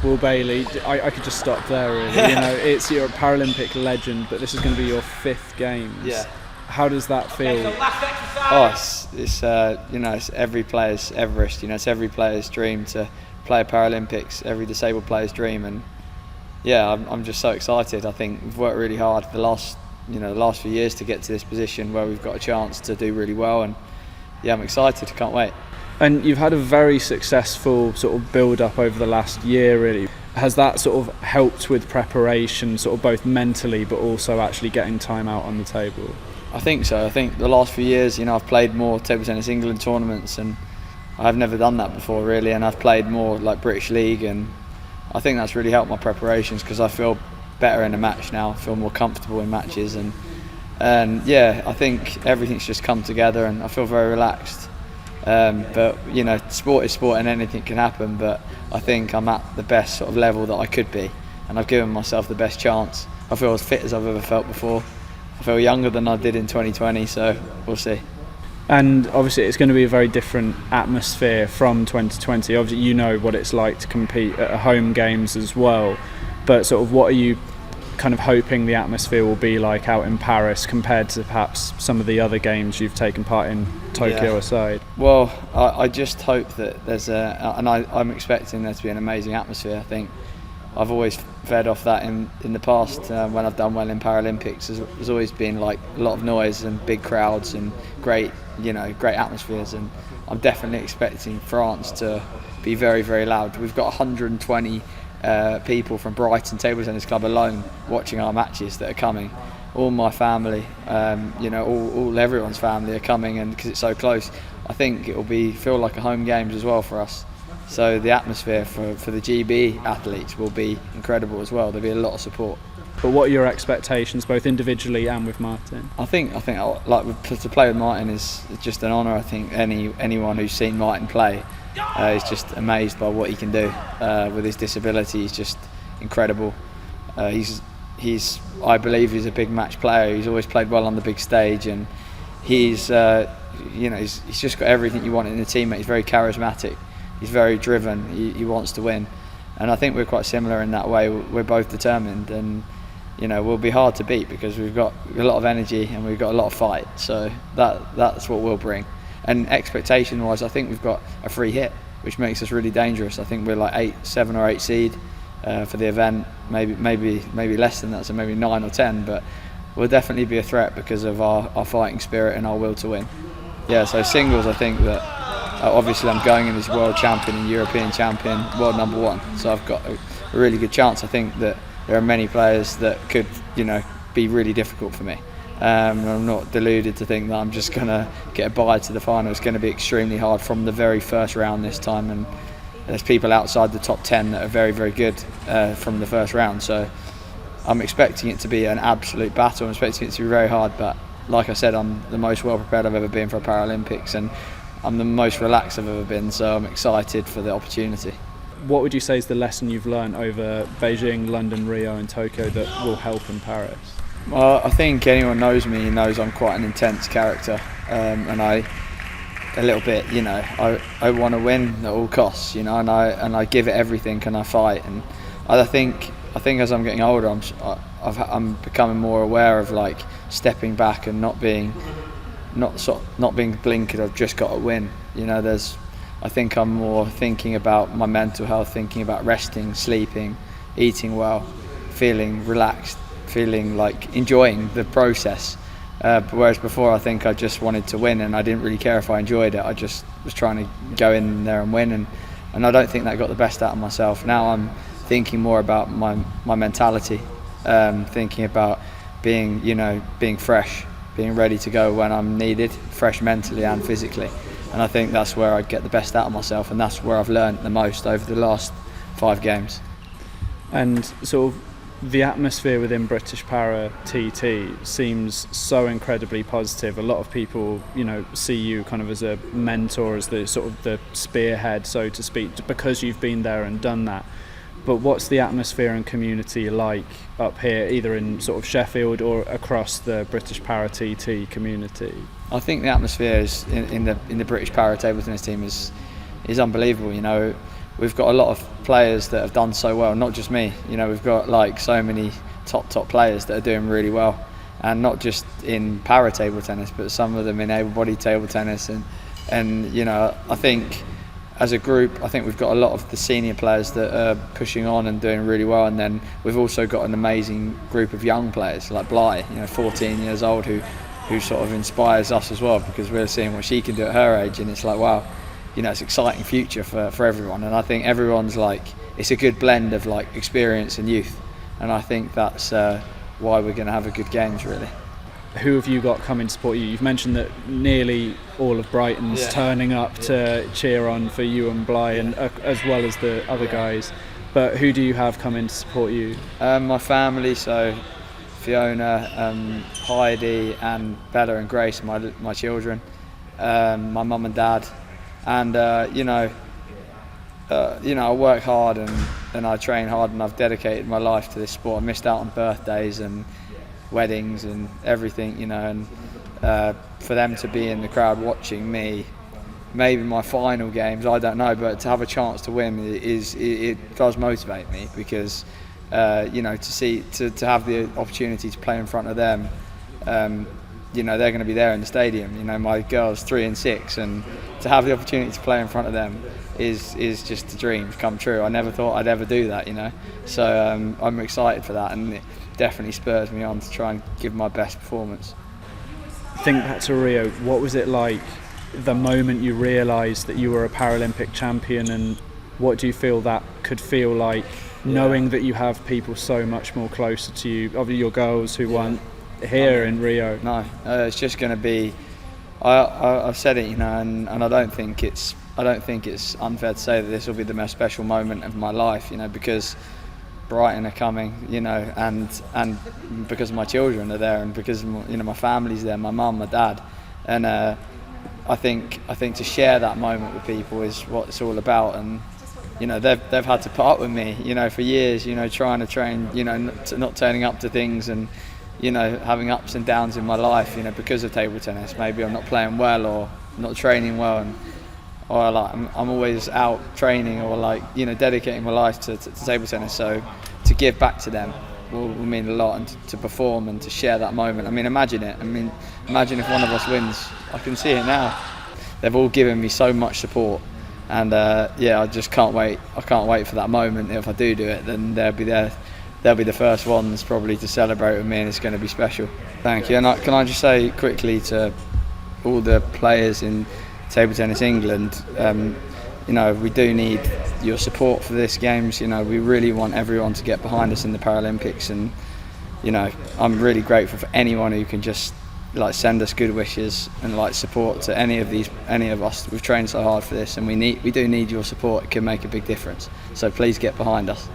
Well, Bayley, I could just stop there really. It's you're a Paralympic legend, but this is going to be your 5th Games. Yeah. How does that feel? It's every player's Everest. It's every player's dream to play Paralympics. Every disabled player's dream, and yeah, I'm just so excited. I think we've worked really hard the last few years to get to this position where we've got a chance to do really well, and yeah, I'm excited. Can't wait. And you've had a very successful sort of build-up over the last year, really. Has that sort of helped with preparation, sort of both mentally but also actually getting time out on the table? I think so. I think the last few years, I've played more table tennis England tournaments, and I've never done that before really, and I've played more like British League, and I think that's really helped my preparations because I feel better in a match now. I feel more comfortable in matches, and yeah, I think everything's just come together, and I feel very relaxed. But sport is sport, and anything can happen. But I think I'm at the best sort of level that I could be, and I've given myself the best chance. I feel as fit as I've ever felt before. I feel younger than I did in 2020, so we'll see. And obviously it's going to be a very different atmosphere from 2020. Obviously you know what it's like to compete at home games as well, but sort of what are you kind of hoping the atmosphere will be like out in Paris compared to perhaps some of the other games you've taken part in, Tokyo aside? Well, I just hope that I'm expecting there to be an amazing atmosphere. I think I've always fed off that in the past when I've done well in Paralympics. There's always been like a lot of noise and big crowds and great atmospheres, and I'm definitely expecting France to be very, very loud. We've got 120 people from Brighton Table Tennis Club alone watching our matches that are coming. All my family, everyone's family are coming, and because it's so close, I think it will feel like a home games as well for us. So the atmosphere for the GB athletes will be incredible as well. There'll be a lot of support. But what are your expectations, both individually and with Martin? I think to play with Martin is just an honour. I think anyone who's seen Martin play is just amazed by what he can do with his disability. He's just incredible. I believe he's a big match player. He's always played well on the big stage, and he's just got everything you want in a teammate. He's very charismatic. He's very driven. He wants to win, and I think we're quite similar in that way. We're both determined, and we'll be hard to beat because we've got a lot of energy and we've got a lot of fight. So that's what we'll bring. And expectation-wise, I think we've got a free hit, which makes us really dangerous. I think we're like 7 or 8 seed for the event, maybe less than that, so maybe 9 or 10. But we'll definitely be a threat because of our fighting spirit and our will to win. Yeah. So singles, I think that. Obviously I'm going in as world champion and European champion, world number 1, so I've got a really good chance. I think that there are many players that could be really difficult for me. I'm not deluded to think that I'm just going to get a bye to the final. It's going to be extremely hard from the very first round this time, and there's people outside the top 10 that are very, very good from the first round, so I'm expecting it to be an absolute battle. I'm expecting it to be very hard, but like I said, I'm the most well prepared I've ever been for a Paralympics, and I'm the most relaxed I've ever been, so I'm excited for the opportunity. What would you say is the lesson you've learned over Beijing, London, Rio and Tokyo that will help in Paris? Well, I think anyone knows me knows I'm quite an intense character, and I want to win at all costs, and I give it everything, and I fight, and I think as I'm getting older, I'm becoming more aware of like stepping back and not being blinkered. I've just got to win. I think I'm more thinking about my mental health, thinking about resting, sleeping, eating well, feeling relaxed, feeling like enjoying the process. Whereas before, I think I just wanted to win, and I didn't really care if I enjoyed it. I just was trying to go in there and win, and I don't think that got the best out of myself. Now I'm thinking more about my mentality, thinking about being fresh, being ready to go when I'm needed, fresh mentally and physically. And I think that's where I get the best out of myself, and that's where I've learned the most over the last 5 games. And sort of the atmosphere within British Para TT seems so incredibly positive. A lot of people, see you kind of as a mentor, as the sort of the spearhead, so to speak, because you've been there and done that. But what's the atmosphere and community like up here, either in sort of Sheffield or across the British Para TT community? I think the atmosphere is in the British Para table tennis team is unbelievable. we've got a lot of players that have done so well. Not just me, you know, we've got like so many top players that are doing really well, and not just in para table tennis, but some of them in able-bodied table tennis, and you know, I think as a group, I think we've got a lot of the senior players that are pushing on and doing really well, and then we've also got an amazing group of young players like Bayley, you know, 14 years old, who sort of inspires us as well, because we're seeing what she can do at her age, and it's like, wow, you know, it's an exciting future for everyone. And I think everyone's like, it's a good blend of like experience and youth, and I think that's why we're going to have a good games, really. Who have you got coming to support you? You've mentioned that nearly all of Brighton's turning up to cheer on for you and Bly, and as well as the other guys. But who do you have coming to support you? My family, so Fiona, Heidi, and Bella and Grace, my children, my mum and dad, and you know, I work hard and I train hard, and I've dedicated my life to this sport. I missed out on birthdays and weddings and everything, you know, and for them to be in the crowd watching me, maybe my final games, I don't know, but to have a chance to win it does motivate me, because you know, to have the opportunity to play in front of them, you know, they're going to be there in the stadium. You know, my girls 3 and 6, and to have the opportunity to play in front of them is just a dream come true. I never thought I'd ever do that, you know, so I'm excited for that, and it definitely spurs me on to try and give my best performance. Think back to Rio. What was it like the moment you realised that you were a Paralympic champion, and what do you feel that could feel like, knowing that you have people so much more closer to you, obviously your girls who weren't here in Rio? No, it's just going to be, I've said it, you know, and I don't think it's unfair to say that this will be the most special moment of my life, you know, because Brighton are coming, you know, and because my children are there, and because, you know, my family's there, my mum, my dad, and I think to share that moment with people is what it's all about. And you know, they've had to put up with me, you know, for years, you know, trying to train, you know, not turning up to things, and you know, having ups and downs in my life, you know, because of table tennis. Maybe I'm not playing well or not training well, or like I'm always out training, or like, you know, dedicating my life to table tennis. So to give back to them will mean a lot, and to perform and to share that moment. I mean, imagine it. I mean, imagine if one of us wins. I can see it now. They've all given me so much support, and yeah, I just can't wait. I can't wait for that moment. If I do it, then they'll be there. They'll be the first ones probably to celebrate with me, and it's going to be special. Thank you. And can I just say quickly to all the players in Table Tennis England, you know, we do need your support for this games. You know, we really want everyone to get behind us in the Paralympics, and you know, I'm really grateful for anyone who can just like send us good wishes and like support to any of us. We've trained so hard for this, and we do need your support. It can make a big difference. So please get behind us.